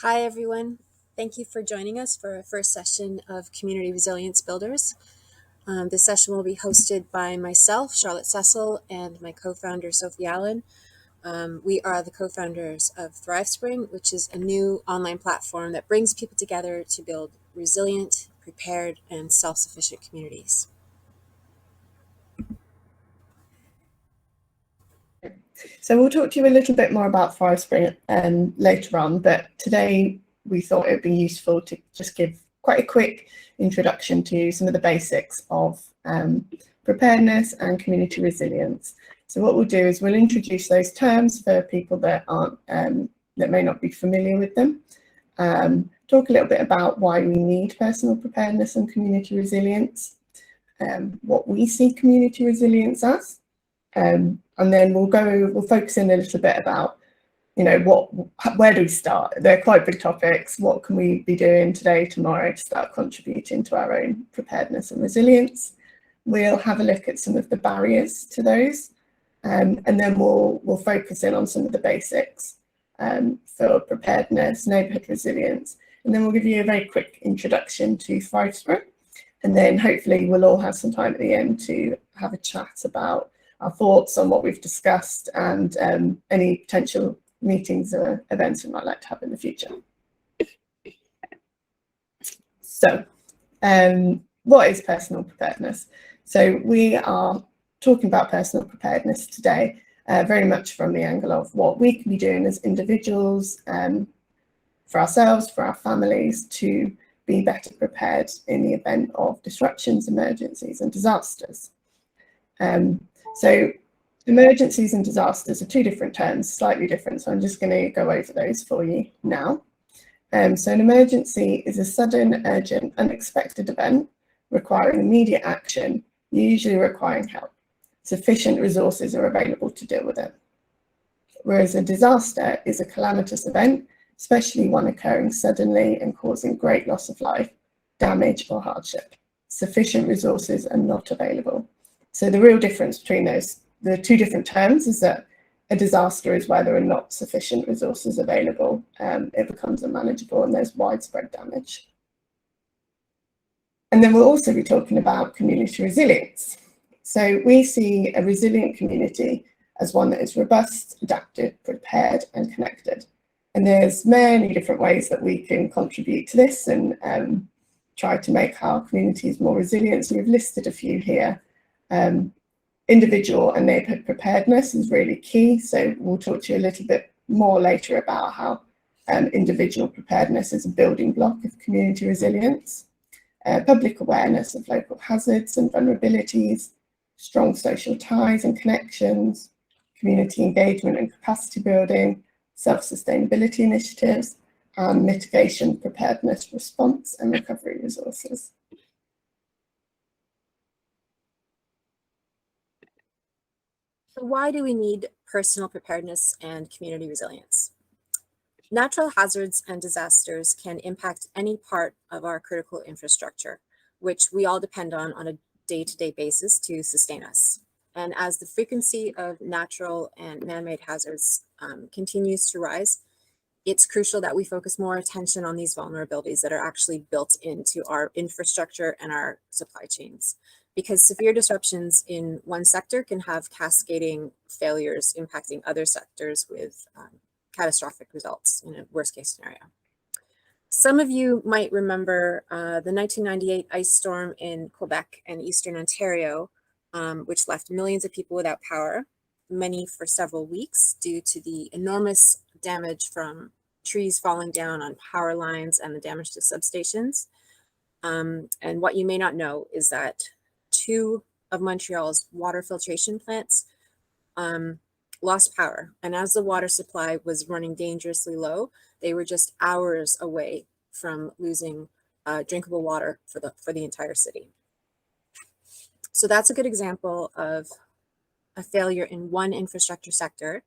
Hi, everyone. Thank you for joining us for our first session of Community Resilience Builders. This session will be hosted by myself, Charlotte Cecil, and my co-founder, Sophie Allen. We are the co-founders of ThriveSpring, which is a new online platform that brings people together to build resilient, prepared, and self-sufficient communities. So we'll talk to you a little bit more about ThriveSpring later on, but today we thought it would be useful to just give quite a quick introduction to some of the basics of preparedness and community resilience. So what we'll do is we'll introduce those terms for people that aren't that may not be familiar with them. Talk a little bit about why we need personal preparedness and community resilience, what we see community resilience as. And then we'll focus in a little bit about, where do we start? They're quite big topics. What can we be doing today, tomorrow to start contributing to our own preparedness and resilience? We'll have a look at some of the barriers to those, and then we'll focus in on some of the basics for preparedness, neighbourhood resilience, and then we'll give you a very quick introduction to ThriveSpring, and then hopefully we'll all have some time at the end to have a chat about our thoughts on what we've discussed and any potential meetings or events we might like to have in the future. So, what is personal preparedness? So we are talking about personal preparedness today, very much from the angle of what we can be doing as individuals, for ourselves, for our families, to be better prepared in the event of disruptions, emergencies and disasters. So emergencies and disasters are two different terms, slightly different, so I'm just going to go over those for you now. So an emergency is a sudden, urgent, unexpected event requiring immediate action, usually requiring help. Sufficient resources are available to deal with it. Whereas a disaster is a calamitous event, especially one occurring suddenly and causing great loss of life, damage or hardship. Sufficient resources are not available. So the real difference between the two different terms is that a disaster is where there are not sufficient resources available, it becomes unmanageable and there's widespread damage. And then we'll also be talking about community resilience. So we see a resilient community as one that is robust, adapted, prepared and connected. And there's many different ways that we can contribute to this and try to make our communities more resilient. So we've listed a few here. Individual and neighbourhood preparedness is really key. So we'll talk to you a little bit more later about how individual preparedness is a building block of community resilience. Public awareness of local hazards and vulnerabilities, strong social ties and connections, community engagement and capacity building, self-sustainability initiatives, and mitigation, preparedness, response and recovery resources. So why do we need personal preparedness and community resilience? Natural hazards and disasters can impact any part of our critical infrastructure, which we all depend on a day-to-day basis to sustain us. And as the frequency of natural and man-made hazards continues to rise, it's crucial that we focus more attention on these vulnerabilities that are actually built into our infrastructure and our supply chains. Because severe disruptions in one sector can have cascading failures impacting other sectors with catastrophic results in a worst case scenario. Some of you might remember the 1998 ice storm in Quebec and Eastern Ontario, which left millions of people without power, many for several weeks due to the enormous damage from trees falling down on power lines and the damage to substations. And what you may not know is that 2 of Montreal's water filtration plants lost power. And as the water supply was running dangerously low, they were just hours away from losing drinkable water for the entire city. So that's a good example of a failure in one infrastructure sector,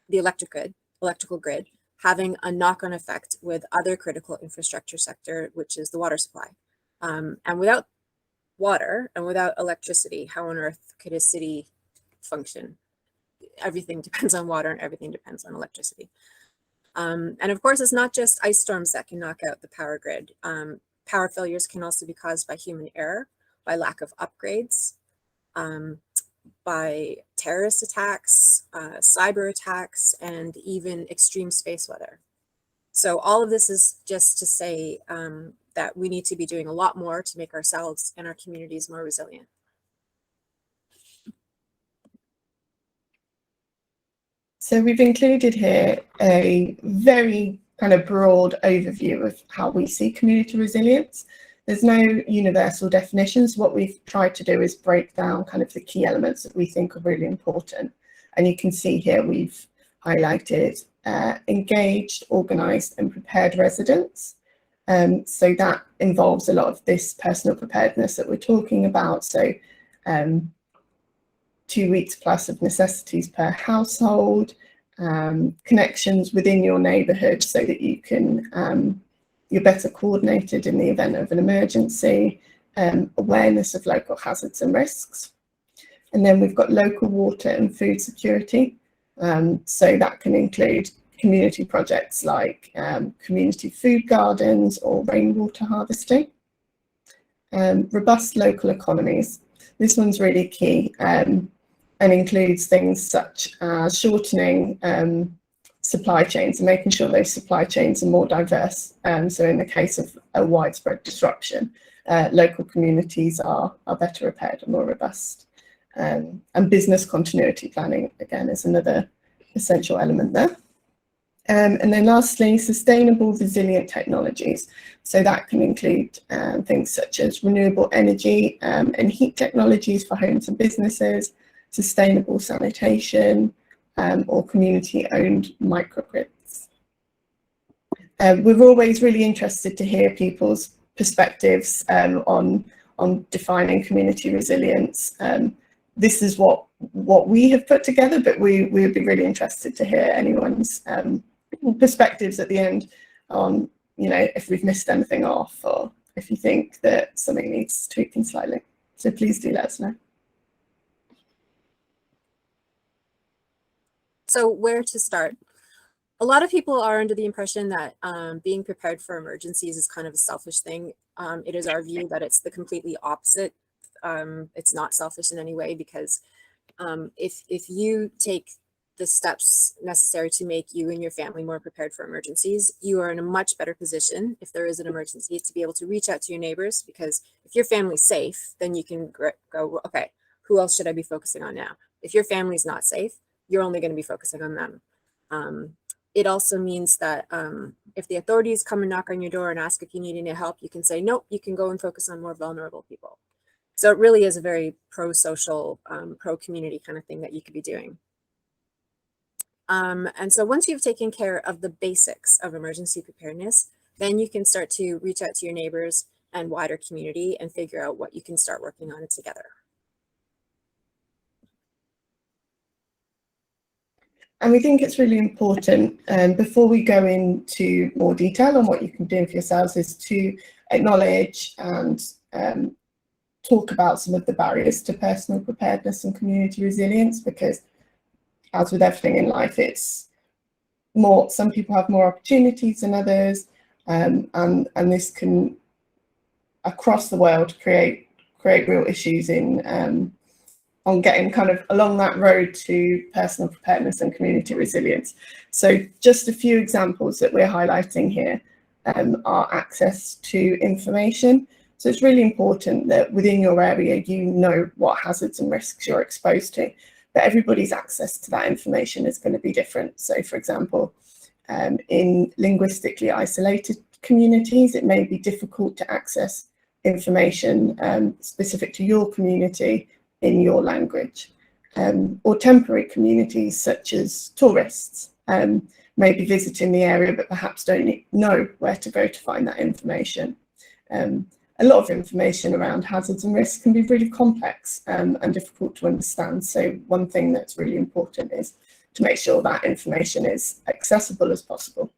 the electrical grid, having a knock-on effect with other critical infrastructure sector, which is the water supply. And without water and without electricity, how on earth could a city function? Everything depends on water and everything depends on electricity. And of course, it's not just ice storms that can knock out the power grid. Power failures can also be caused by human error, by lack of upgrades, by terrorist attacks, cyber attacks, and even extreme space weather. So all of this is just to say that we need to be doing a lot more to make ourselves and our communities more resilient. So we've included here a very kind of broad overview of how we see community resilience. There's no universal definitions. What we've tried to do is break down kind of the key elements that we think are really important. And you can see here we've highlighted engaged, organised and prepared residents. So that involves a lot of this personal preparedness that we're talking about. So 2 weeks plus of necessities per household, connections within your neighbourhood so that you can, you're better coordinated in the event of an emergency, awareness of local hazards and risks. And then we've got local water and food security. So that can include community projects like community food gardens or rainwater harvesting. Robust local economies. This one's really key and includes things such as shortening supply chains and making sure those supply chains are more diverse. So in the case of a widespread disruption, local communities are better prepared and more robust. And business continuity planning, again, is another essential element there. And then lastly, sustainable resilient technologies. So that can include things such as renewable energy and heat technologies for homes and businesses, sustainable sanitation, or community-owned microgrids. We're always really interested to hear people's perspectives on defining community resilience. This is what we have put together, but we would be really interested to hear anyone's perspectives at the end on, you know, if we've missed anything off or if you think that something needs tweaking slightly. So please do let us know. So where to start? A lot of people are under the impression that being prepared for emergencies is kind of a selfish thing. It is our view that it's the completely opposite. It's not selfish in any way, because if you take the steps necessary to make you and your family more prepared for emergencies, you are in a much better position if there is an emergency to be able to reach out to your neighbors, because if your family's safe, then you can go, okay, who else should I be focusing on now? If your family's not safe, you're only going to be focusing on them. It also means that if the authorities come and knock on your door and ask if you need any help, you can say, nope, you can go and focus on more vulnerable people. So it really is a very pro-social, pro-community kind of thing that you could be doing. And so once you've taken care of the basics of emergency preparedness, then you can start to reach out to your neighbors and wider community and figure out what you can start working on together. And we think it's really important, before we go into more detail on what you can do for yourselves, is to acknowledge and talk about some of the barriers to personal preparedness and community resilience, because as with everything in life, it's more, some people have more opportunities than others, and this can, across the world, create real issues in on getting kind of along that road to personal preparedness and community resilience. So just a few examples that we're highlighting here are access to information. So it's really important that within your area, you know what hazards and risks you're exposed to, but everybody's access to that information is going to be different. So for example, in linguistically isolated communities, it may be difficult to access information specific to your community in your language, or temporary communities such as tourists may be visiting the area but perhaps don't know where to go to find that information. A lot of information around hazards and risks can be really complex and difficult to understand. So one thing that's really important is to make sure that information is accessible as possible.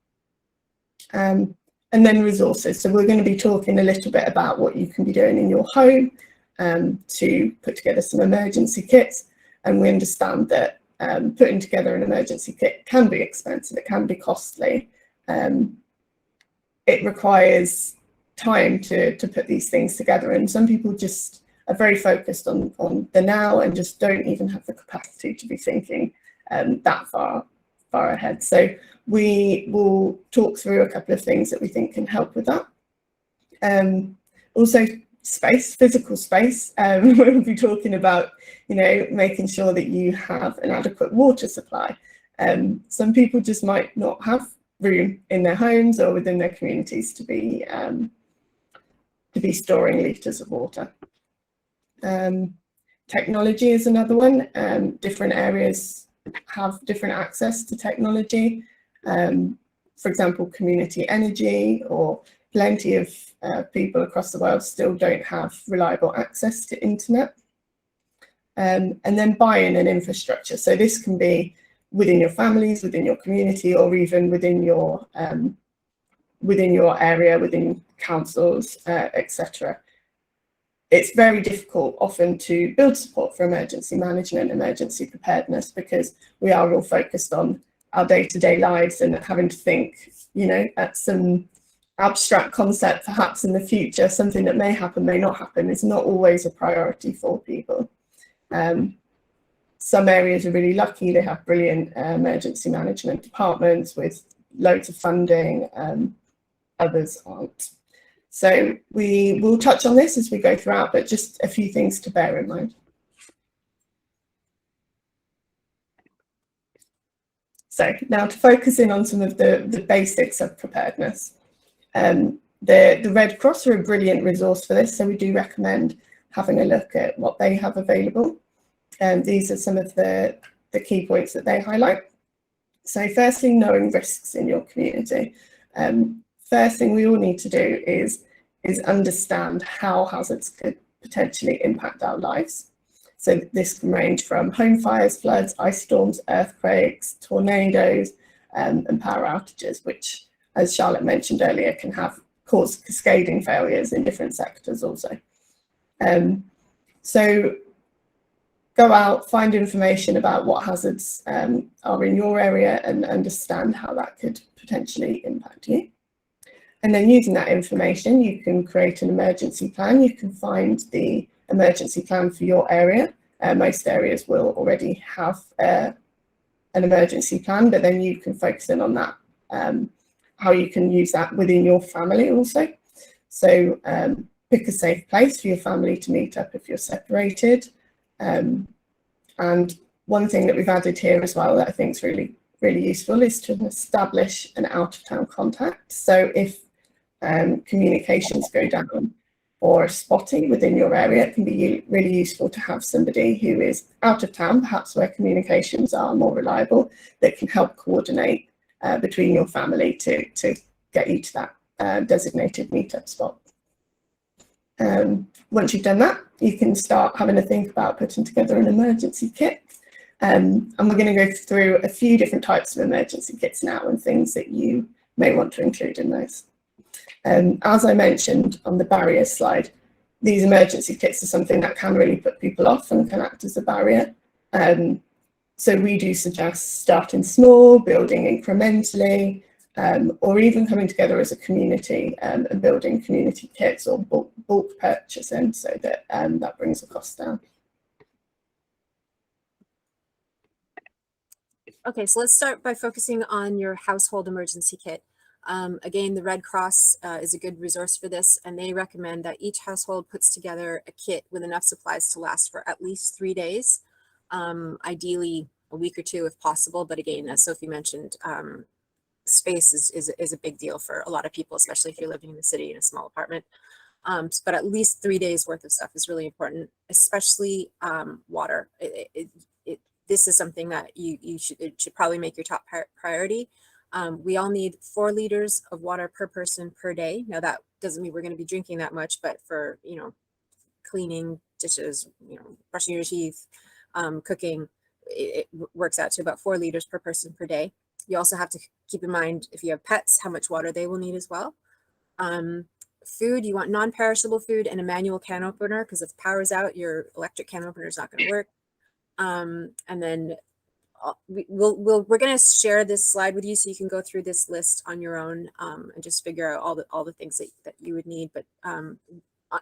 And then resources. So we're going to be talking a little bit about what you can be doing in your home to put together some emergency kits. And we understand that putting together an emergency kit can be expensive, it can be costly. It requires time to put these things together, and some people just are very focused on the now and just don't even have the capacity to be thinking that far ahead. So we will talk through a couple of things that we think can help with that. Also space, physical space. We'll be talking about, making sure that you have an adequate water supply. Some people just might not have room in their homes or within their communities to be storing litres of water. Technology is another one. Different areas have different access to technology. For example, community energy, or plenty of people across the world still don't have reliable access to internet. And then buy-in and infrastructure. So this can be within your families, within your community, or even within your area, within councils, etc. It's very difficult often to build support for emergency management, emergency preparedness, because we are all focused on our day-to-day lives and having to think, at some abstract concept perhaps in the future, something that may happen, may not happen, is not always a priority for people. Some areas are really lucky, they have brilliant emergency management departments with loads of funding, others aren't. So we will touch on this as we go throughout, but just a few things to bear in mind. So now to focus in on some of the basics of preparedness. The Red Cross are a brilliant resource for this, so we do recommend having a look at what they have available. These are some of the key points that they highlight. So firstly, knowing risks in your community. First thing we all need to do is understand how hazards could potentially impact our lives. So this can range from home fires, floods, ice storms, earthquakes, tornadoes, and power outages, which, as Charlotte mentioned earlier, can cause cascading failures in different sectors also. So go out, find information about what hazards are in your area and understand how that could potentially impact you. And then using that information, you can create an emergency plan. You can find the emergency plan for your area. Most areas will already have an emergency plan, but then you can focus in on that, how you can use that within your family also. So pick a safe place for your family to meet up if you're separated. And one thing that we've added here as well that I think is really, really useful is to establish an out-of-town contact. So if communications go down or spotting within your area, it can be really useful to have somebody who is out of town, perhaps where communications are more reliable, that can help coordinate between your family to get you to that designated meetup spot. Once you've done that, you can start having to think about putting together an emergency kit. And we're going to go through a few different types of emergency kits now and things that you may want to include in those. As I mentioned on the barriers slide, these emergency kits are something that can really put people off and can act as a barrier. So we do suggest starting small, building incrementally, or even coming together as a community and building community kits or bulk purchasing, so that that brings the cost down. Okay, so let's start by focusing on your household emergency kit. Again, the Red Cross is a good resource for this, and they recommend that each household puts together a kit with enough supplies to last for at least 3 days, ideally a week or two if possible. But again, as Sophie mentioned, space is a big deal for a lot of people, especially if you're living in the city in a small apartment. But at least 3 days worth of stuff is really important, especially water. This is something that it should probably make your top priority. We all need 4 liters of water per person per day. Now that doesn't mean we're going to be drinking that much, but for, cleaning dishes, brushing your teeth, cooking, it works out to about 4 liters per person per day. You also have to keep in mind, if you have pets, how much water they will need as well. Food, you want non-perishable food and a manual can opener, because if power's out, your electric can opener is not going to work. And then we're going to share this slide with you so you can go through this list on your own and just figure out all the things that you would need. But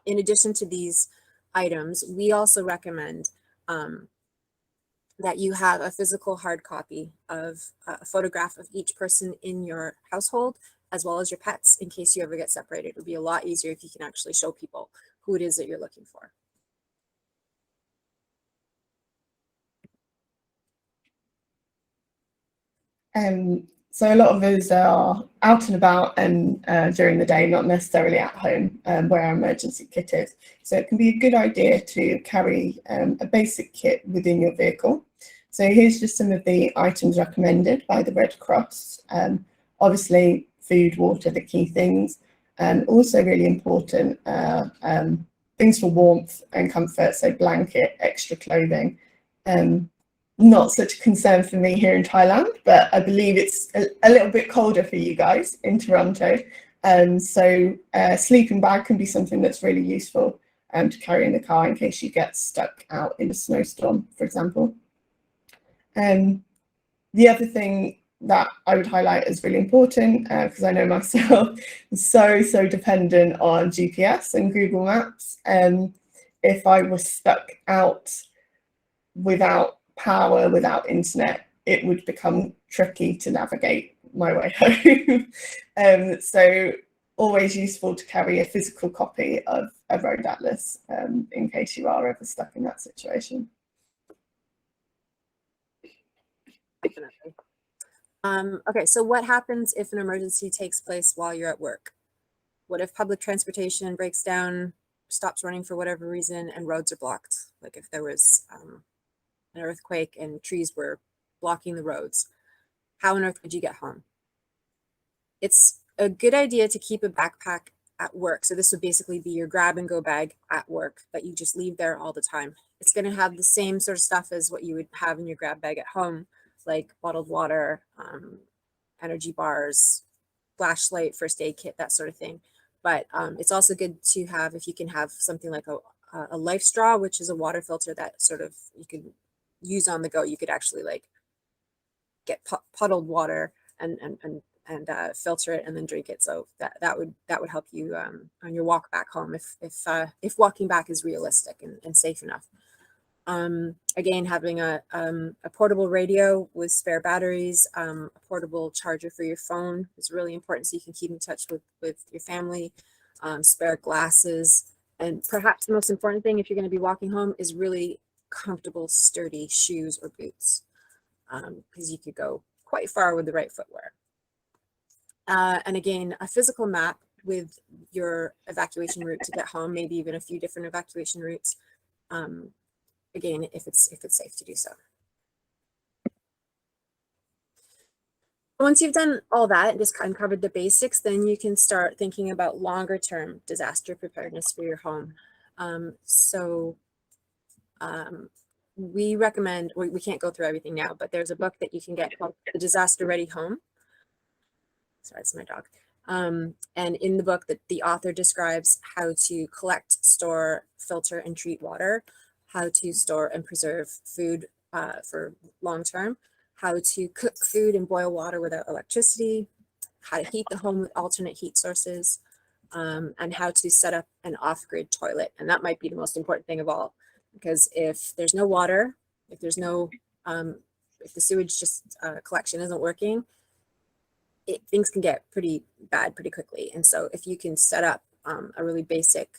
in addition to these items, we also recommend that you have a physical hard copy of a photograph of each person in your household, as well as your pets, in case you ever get separated. It would be a lot easier if you can actually show people who it is that you're looking for. So a lot of us are out and about and during the day, not necessarily at home where our emergency kit is. So it can be a good idea to carry a basic kit within your vehicle. So here's just some of the items recommended by the Red Cross. Obviously, food, water, the key things, and also really important things for warmth and comfort. So blanket, extra clothing. Not such a concern for me here in Thailand, but I believe it's a little bit colder for you guys in Toronto. So a sleeping bag can be something that's really useful to carry in the car in case you get stuck out in a snowstorm, for example. The other thing that I would highlight as really important, because I know myself is so dependent on GPS and Google Maps. If I was stuck out without power, without internet, it would become tricky to navigate my way home. So always useful to carry a physical copy of a road atlas in case you are ever stuck in that situation. Definitely. Okay, so what happens if an emergency takes place while you're at work? What if public transportation breaks down, stops running for whatever reason, and roads are blocked? Like if there was an earthquake and trees were blocking the roads, how on earth would you get home? It's a good idea to keep a backpack at work. So this would basically be your grab and go bag at work that you just leave there all the time. It's going to have the same sort of stuff as what you would have in your grab bag at home, like bottled water, energy bars, flashlight, first aid kit, that sort of thing. But it's also good to have, if you can have something like a life straw, which is a water filter that sort of you can use on the go. You could actually like get puddled water and filter it and then drink it. So that would help you on your walk back home if walking back is realistic and safe enough. Again, having a portable radio with spare batteries, a portable charger for your phone is really important so you can keep in touch with your family, spare glasses, and perhaps the most important thing if you're going to be walking home is really comfortable, sturdy shoes or boots, because you could go quite far with the right footwear. And again, a physical map with your evacuation route to get home, maybe even a few different evacuation routes. Again, if it's safe to do so. Once you've done all that and just uncovered the basics, then you can start thinking about longer term disaster preparedness for your home. We recommend, we can't go through everything now, but there's a book that you can get called The Disaster Ready Home. Sorry, it's my dog. And in the book, the author describes how to collect, store, filter, and treat water, how to store and preserve food for long term, how to cook food and boil water without electricity, how to heat the home with alternate heat sources, and how to set up an off-grid toilet. And that might be the most important thing of all, because if there's no water, if there's no, if the sewage collection isn't working, things can get pretty bad pretty quickly. And so if you can set up a really basic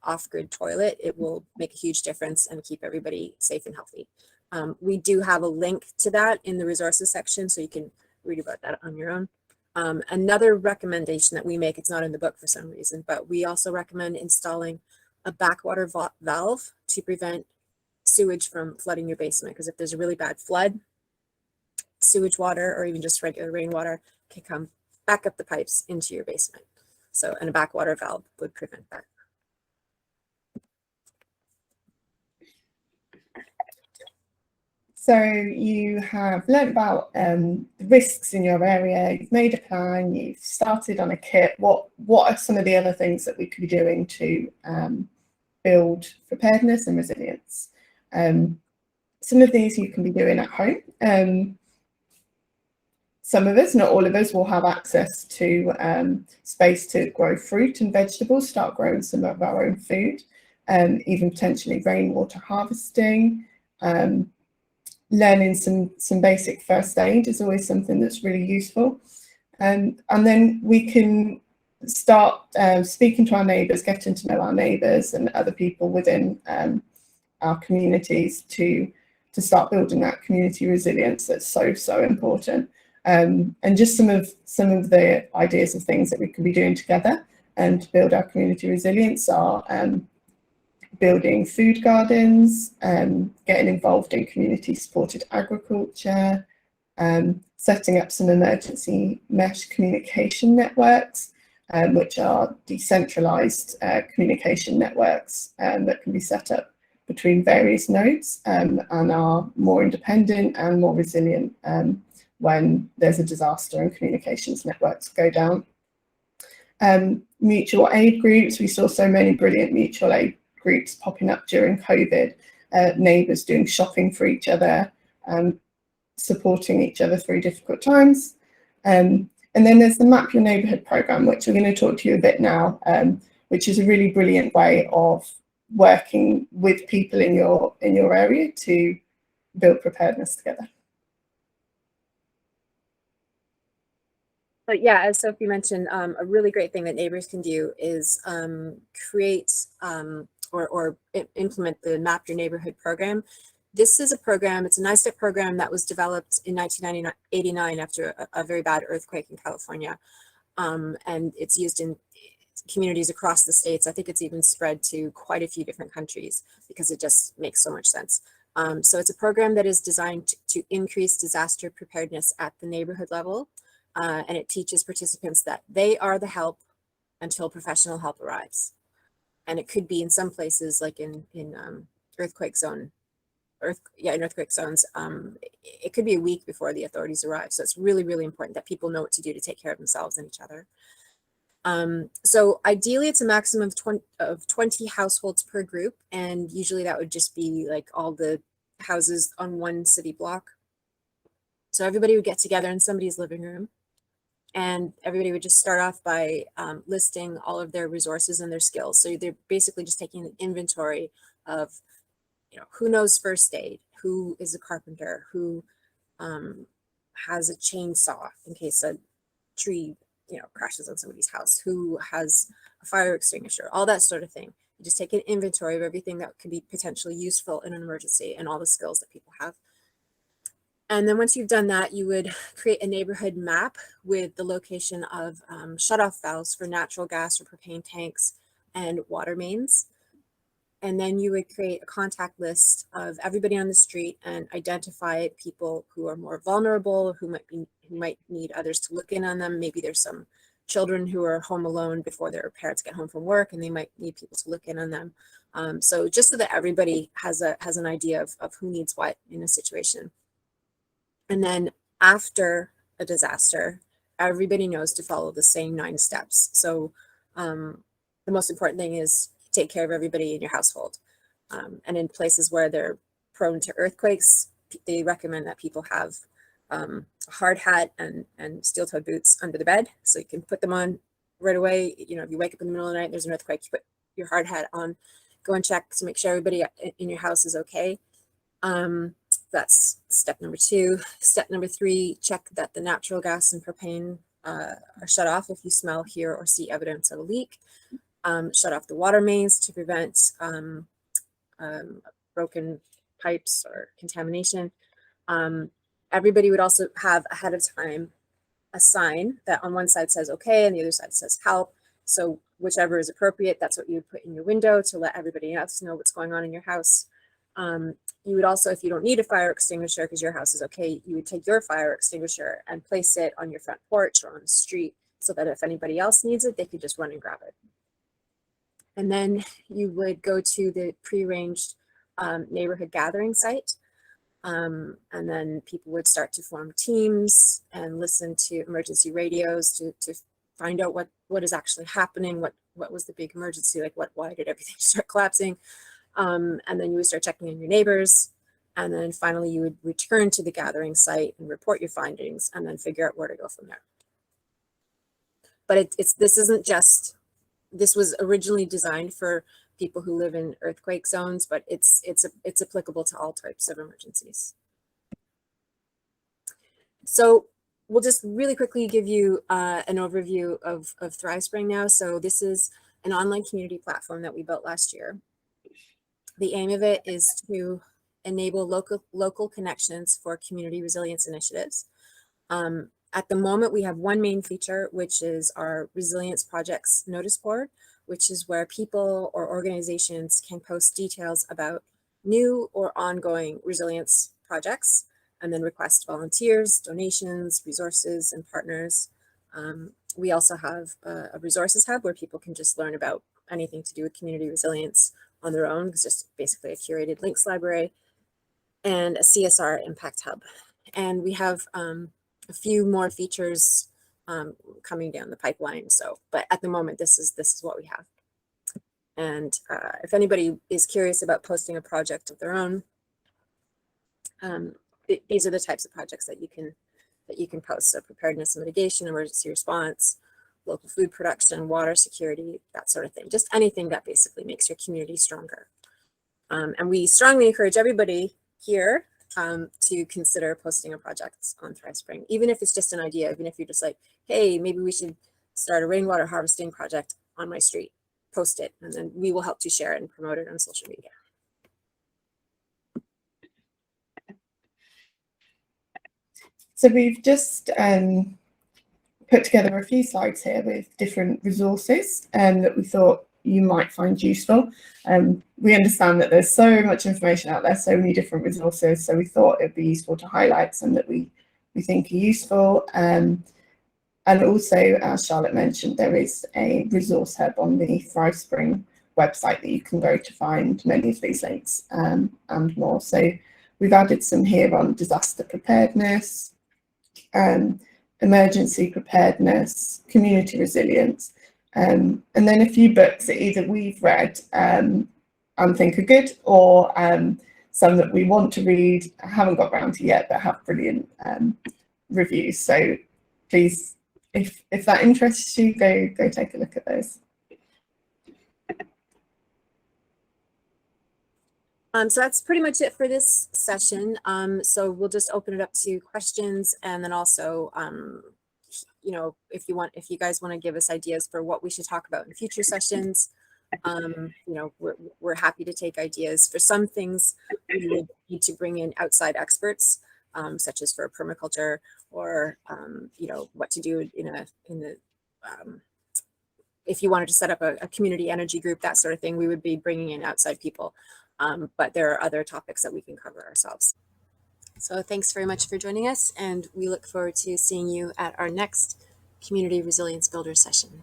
off-grid toilet, it will make a huge difference and keep everybody safe and healthy. We do have a link to that in the resources section, so you can read about that on your own. Another recommendation that we make, it's not in the book for some reason, but we also recommend installing a backwater valve to prevent sewage from flooding your basement, because if there's a really bad flood, sewage water or even just regular rainwater can come back up the pipes into your basement. So, and a backwater valve would prevent that. So you have learnt about the risks in your area, you've made a plan, you've started on a kit. What are some of the other things that we could be doing to build preparedness and resilience? some of these you can be doing at home. Some of us, not all of us, will have access to space to grow fruit and vegetables, start growing some of our own food, even potentially rainwater harvesting. Learning some basic first aid is always something that's really useful. And then we can start speaking to our neighbours, getting to know our neighbours and other people within our communities to start building that community resilience that's so important. And just some of the ideas of things that we could be doing together and to build our community resilience are building food gardens, getting involved in community supported agriculture, setting up some emergency mesh communication networks, which are decentralized communication networks that can be set up between various nodes and are more independent and more resilient when there's a disaster and communications networks go down. Mutual aid groups, we saw so many brilliant mutual aid groups popping up during COVID, neighbours doing shopping for each other, supporting each other through difficult times. And then there's the Map Your Neighbourhood programme, which I'm going to talk to you a bit now, which is a really brilliant way of working with people in your area to build preparedness together. But yeah, as Sophie mentioned, a really great thing that neighbors can do is create or implement the Map Your Neighborhood program. This is a program, it's a NISTEC program that was developed in 1989 after a very bad earthquake in California. And it's used in communities across the states. I think it's even spread to quite a few different countries because it just makes so much sense. So it's a program that is designed to increase disaster preparedness at the neighborhood level. And it teaches participants that they are the help until professional help arrives. And it could be in some places like in earthquake zones, it could be a week before the authorities arrive. So it's really, really important that people know what to do to take care of themselves and each other. So ideally it's a maximum of 20 households per group. And usually that would just be like all the houses on one city block. So everybody would get together in somebody's living room. And everybody would just start off by listing all of their resources and their skills. So they're basically just taking an inventory of, who knows first aid, who is a carpenter, who has a chainsaw in case a tree, crashes on somebody's house, who has a fire extinguisher, all that sort of thing. You just take an inventory of everything that could be potentially useful in an emergency and all the skills that people have. And then once you've done that, you would create a neighborhood map with the location of shutoff valves for natural gas or propane tanks and water mains. And then you would create a contact list of everybody on the street and identify people who are more vulnerable, who might need others to look in on them. Maybe there's some children who are home alone before their parents get home from work and they might need people to look in on them. So just so that everybody has an idea of who needs what in a situation. And then after a disaster, everybody knows to follow the same 9 steps. So the most important thing is take care of everybody in your household. And in places where they're prone to earthquakes, they recommend that people have a hard hat and steel-toed boots under the bed. So you can put them on right away. If you wake up in the middle of the night, there's an earthquake, you put your hard hat on, go and check to make sure everybody in your house is okay. That's step number 2. Step number 3, check that the natural gas and propane are shut off if you smell, hear, or see evidence of a leak. Shut off the water mains to prevent broken pipes or contamination. Everybody would also have ahead of time a sign that on one side says okay and the other side says help. So whichever is appropriate, that's what you would put in your window to let everybody else know what's going on in your house. You would also, if you don't need a fire extinguisher because your house is okay, you would take your fire extinguisher and place it on your front porch or on the street so that if anybody else needs it, they could just run and grab it. And then you would go to the prearranged neighborhood gathering site. And then people would start to form teams and listen to emergency radios to find out what is actually happening, what was the big emergency, like why did everything start collapsing? And then you would start checking in your neighbors. And then finally, you would return to the gathering site and report your findings and then figure out where to go from there. But this was originally designed for people who live in earthquake zones, but it's applicable to all types of emergencies. So we'll just really quickly give you an overview of ThriveSpring now. So this is an online community platform that we built last year. The aim of it is to enable local connections for community resilience initiatives. At the moment, we have one main feature, which is our resilience projects notice board, which is where people or organizations can post details about new or ongoing resilience projects, and then request volunteers, donations, resources, and partners. We also have a resources hub where people can just learn about anything to do with community resilience on their own. It's just basically a curated links library, and a CSR impact hub. And we have a few more features coming down the pipeline. So, but at the moment, this is what we have. And if anybody is curious about posting a project of their own, these are the types of projects that you can post. So preparedness and mitigation, emergency response, local food production, water security, that sort of thing. Just anything that basically makes your community stronger. And we strongly encourage everybody here to consider posting a project on ThriveSpring, even if it's just an idea, even if you're just like, hey, maybe we should start a rainwater harvesting project on my street, post it, and then we will help to share it and promote it on social media. So we've just put together a few slides here with different resources that we thought you might find useful. We understand that there's so much information out there, so many different resources, so we thought it'd be useful to highlight some that we think are useful. And also, as Charlotte mentioned, there is a resource hub on the ThriveSpring website that you can go to find many of these links and more. So we've added some here on disaster preparedness, emergency preparedness, community resilience, and then a few books that either we've read and think are good, or some that we want to read, haven't got around to yet, but have brilliant reviews. So please, if that interests you, go take a look at those. So that's pretty much it for this session. So we'll just open it up to questions, and then also, you know, if you guys want to give us ideas for what we should talk about in future sessions, you know, we're happy to take ideas. For some things, we would need to bring in outside experts, such as for permaculture, or you know, what to do if you wanted to set up a community energy group, that sort of thing. We would be bringing in outside people. But there are other topics that we can cover ourselves. So thanks very much for joining us, and we look forward to seeing you at our next Community Resilience Builder session.